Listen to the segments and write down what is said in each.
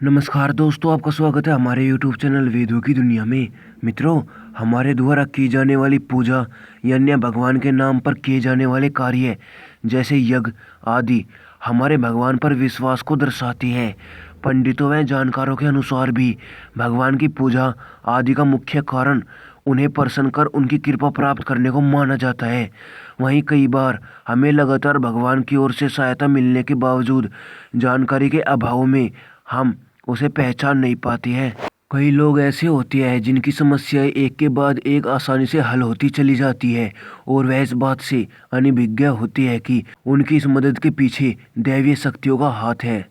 नमस्कार दोस्तों, आपका स्वागत है हमारे YouTube चैनल वेदों की दुनिया में। मित्रों, हमारे द्वारा की जाने वाली पूजा या अन्य भगवान के नाम पर किए जाने वाले कार्य जैसे यज्ञ आदि हमारे भगवान पर विश्वास को दर्शाती है। पंडितों व जानकारों के अनुसार भी भगवान की पूजा आदि का मुख्य कारण उन्हें प्रसन्न कर उनकी कृपा प्राप्त करने को माना जाता है। वहीं कई बार हमें लगातार भगवान की ओर से सहायता मिलने के बावजूद जानकारी के अभाव में हम उसे पहचान नहीं पाती है। कई लोग ऐसे होते हैं जिनकी समस्याएं एक के बाद एक आसानी से हल होती चली जाती है और वह इस बात से अनभिज्ञ होती है कि उनकी इस मदद के पीछे दैवीय शक्तियों का हाथ है।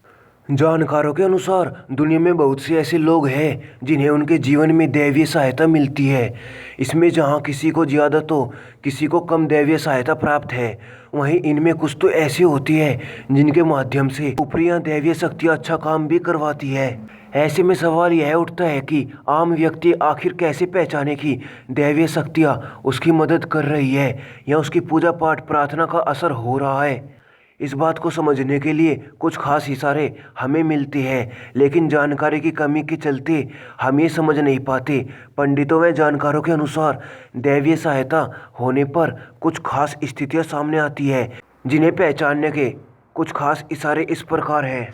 जानकारों के अनुसार दुनिया में बहुत से ऐसे लोग हैं जिन्हें उनके जीवन में दैवीय सहायता मिलती है। इसमें जहाँ किसी को ज़्यादा तो किसी को कम दैवीय सहायता प्राप्त है, वहीं इनमें कुछ तो ऐसी होती है जिनके माध्यम से ऊपरी या दैवीय शक्तियाँ अच्छा काम भी करवाती है। ऐसे में सवाल यह उठता है कि आम व्यक्ति आखिर कैसे पहचाने कि दैवीय शक्तियाँ उसकी मदद कर रही है या उसकी पूजा पाठ प्रार्थना का असर हो रहा है। इस बात को समझने के लिए कुछ खास इशारे हमें मिलते हैं, लेकिन जानकारी की कमी के चलते हम ये समझ नहीं पाते। पंडितों व जानकारों के अनुसार दैवीय सहायता होने पर कुछ खास स्थितियां सामने आती है, जिन्हें पहचानने के कुछ खास इशारे इस प्रकार हैं।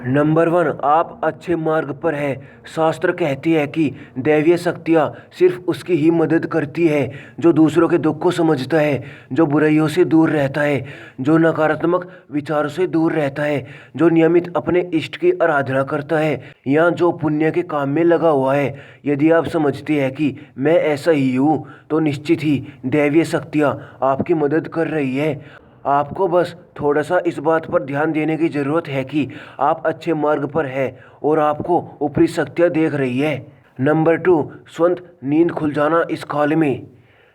नंबर 1, आप अच्छे मार्ग पर है। शास्त्र कहती है कि दैवीय शक्तियाँ सिर्फ उसकी ही मदद करती है जो दूसरों के दुख को समझता है, जो बुराइयों से दूर रहता है, जो नकारात्मक विचारों से दूर रहता है, जो नियमित अपने इष्ट की आराधना करता है या जो पुण्य के काम में लगा हुआ है। यदि आप समझते हैं कि मैं ऐसा ही हूँ तो निश्चित ही दैवीय शक्तियाँ आपकी मदद कर रही है। आपको बस थोड़ा सा इस बात पर ध्यान देने की ज़रूरत है कि आप अच्छे मार्ग पर हैं और आपको ऊपरी शक्तियाँ देख रही है। नंबर 2, स्वंत नींद खुल जाना इस काल में।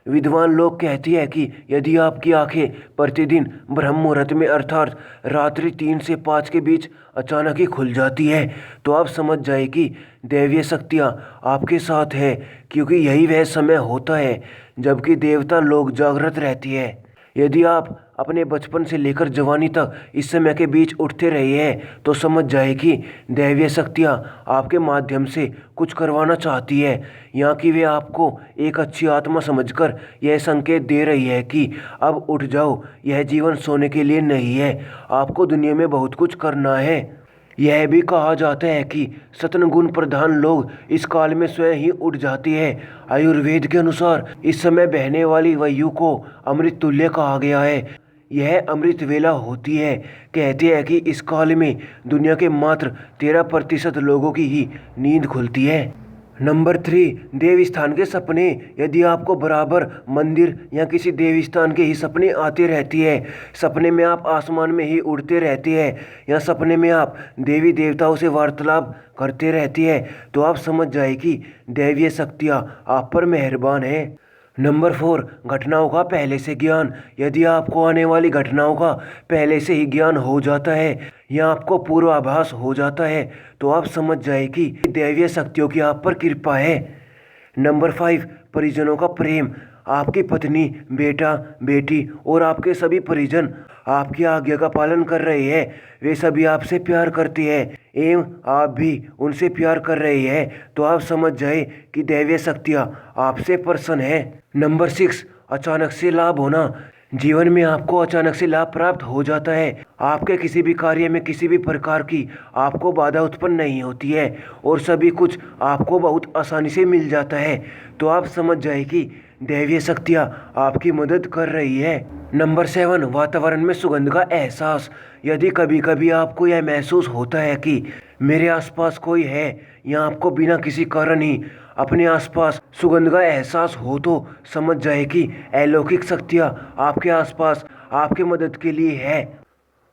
विद्वान लोग कहती है कि यदि आपकी आंखें प्रतिदिन ब्रह्म मुहूर्त में अर्थात रात्रि 3 से 5 के बीच अचानक ही खुल जाती है तो आप समझ जाए कि दैवीय शक्तियाँ आपके साथ है, क्योंकि यही वह समय होता है जबकि देवता लोग जागृत रहती है। यदि आप अपने बचपन से लेकर जवानी तक इस समय के बीच उठते रहे हैं तो समझ जाए कि दैवीय शक्तियाँ आपके माध्यम से कुछ करवाना चाहती है, या कि वे आपको एक अच्छी आत्मा समझकर यह संकेत दे रही है कि अब उठ जाओ, यह जीवन सोने के लिए नहीं है, आपको दुनिया में बहुत कुछ करना है। यह भी कहा जाता है कि सत्न गुण प्रधान लोग इस काल में स्वयं ही उठ जाती है। आयुर्वेद के अनुसार इस समय बहने वाली वायु को अमृत तुल्य कहा गया है। यह अमृत वेला होती है। कहते हैं कि इस काल में दुनिया के मात्र 13% लोगों की ही नींद खुलती है। नंबर 3, देव स्थान के सपने। यदि आपको बराबर मंदिर या किसी देव स्थान के ही सपने आते रहती है, सपने में आप आसमान में ही उड़ते रहते हैं या सपने में आप देवी देवताओं से वार्तालाप करते रहती है, तो आप समझ जाए कि दैवीय शक्तियाँ आप पर मेहरबान हैं। नंबर 4, घटनाओं का पहले से ज्ञान। यदि आपको आने वाली घटनाओं का पहले से ही ज्ञान हो जाता है या आपको पूर्वाभास हो जाता है तो आप समझ जाए कि दैवीय शक्तियों की आप पर कृपा है। नंबर 5, परिजनों का प्रेम। आपकी पत्नी, बेटा, बेटी और आपके सभी परिजन आपकी आज्ञा का पालन कर रहे हैं। वे सभी आपसे प्यार करते हैं एवं आप भी उनसे प्यार कर रहे हैं, तो आप समझ जाए कि दैवीय शक्तियाँ आपसे प्रसन्न है। नंबर 6, अचानक से लाभ होना। जीवन में आपको अचानक से लाभ प्राप्त हो जाता है। आपके किसी भी कार्य में किसी भी प्रकार की आपको बाधा उत्पन्न नहीं होती है और सभी कुछ आपको बहुत आसानी से मिल जाता है, तो आप समझ जाए कि दैवीय शक्तियाँ आपकी मदद कर रही है। नंबर 7, वातावरण में सुगंध का एहसास। यदि कभी कभी आपको यह महसूस होता है कि मेरे आसपास कोई है या आपको बिना किसी कारण ही अपने आसपास सुगंध का एहसास हो तो समझ जाए कि अलौकिक शक्तियाँ आपके आसपास आपकी मदद के लिए है।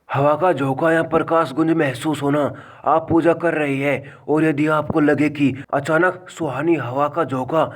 हवा का झोंका या प्रकाश गुंज महसूस होना। आप पूजा कर रहे हैं और यदि आपको लगे कि अचानक सुहानी हवा का झोंका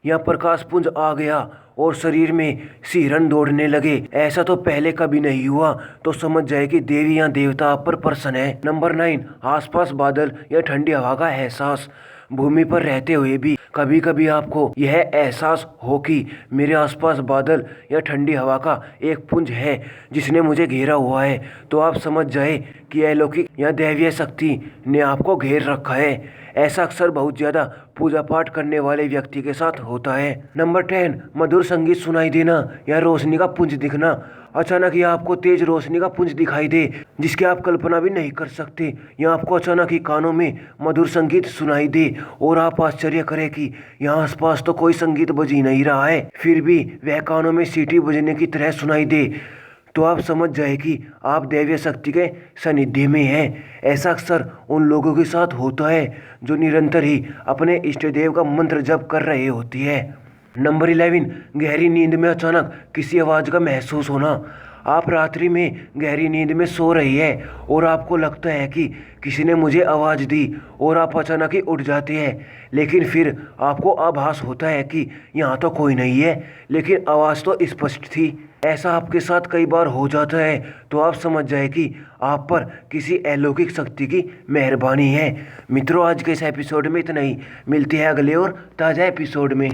या प्रकाश पुंज आ गया और शरीर में सिहरन दौड़ने लगे, ऐसा तो पहले कभी नहीं हुआ, तो समझ जाए कि देवी या देवता आप पर प्रसन्न है। नंबर 9, आसपास बादल या ठंडी हवा का एहसास। भूमि पर रहते हुए भी कभी कभी आपको यह एहसास हो कि मेरे आसपास बादल या ठंडी हवा का एक पुंज है जिसने मुझे घेरा हुआ है, तो आप समझ जाए कि अलौकिक या दैवीय शक्ति ने आपको घेर रखा है। ऐसा अक्सर बहुत ज़्यादा पूजा पाठ करने वाले व्यक्ति के साथ होता है। नंबर 10, मधुर संगीत सुनाई देना या रोशनी का पुंज दिखना। अचानक ही आपको तेज रोशनी का पुंज दिखाई दे जिसकी आप कल्पना भी नहीं कर सकते, या आपको अचानक ही कानों में मधुर संगीत सुनाई दे और आप आश्चर्य करें कि यहाँ आसपास तो कोई संगीत बज ही नहीं रहा है, फिर भी वह कानों में सीटी बजने की तरह सुनाई दे, तो आप समझ जाए कि आप दैवीय शक्ति के सानिध्य में हैं। ऐसा अक्सर उन लोगों के साथ होता है जो निरंतर ही अपने इष्ट देव का मंत्र जप कर रहे होती है। नंबर 11, गहरी नींद में अचानक किसी आवाज़ का महसूस होना। आप रात्रि में गहरी नींद में सो रही है और आपको लगता है कि किसी ने मुझे आवाज़ दी और आप अचानक ही उठ जाते हैं, लेकिन फिर आपको आभास होता है कि यहाँ तो कोई नहीं है, लेकिन आवाज़ तो स्पष्ट थी। ऐसा आपके साथ कई बार हो जाता है, तो आप समझ जाए कि आप पर किसी अलौकिक शक्ति की मेहरबानी है। मित्रों, आज के इस एपिसोड में इतना ही। मिलते हैं अगले और ताज़ा एपिसोड में।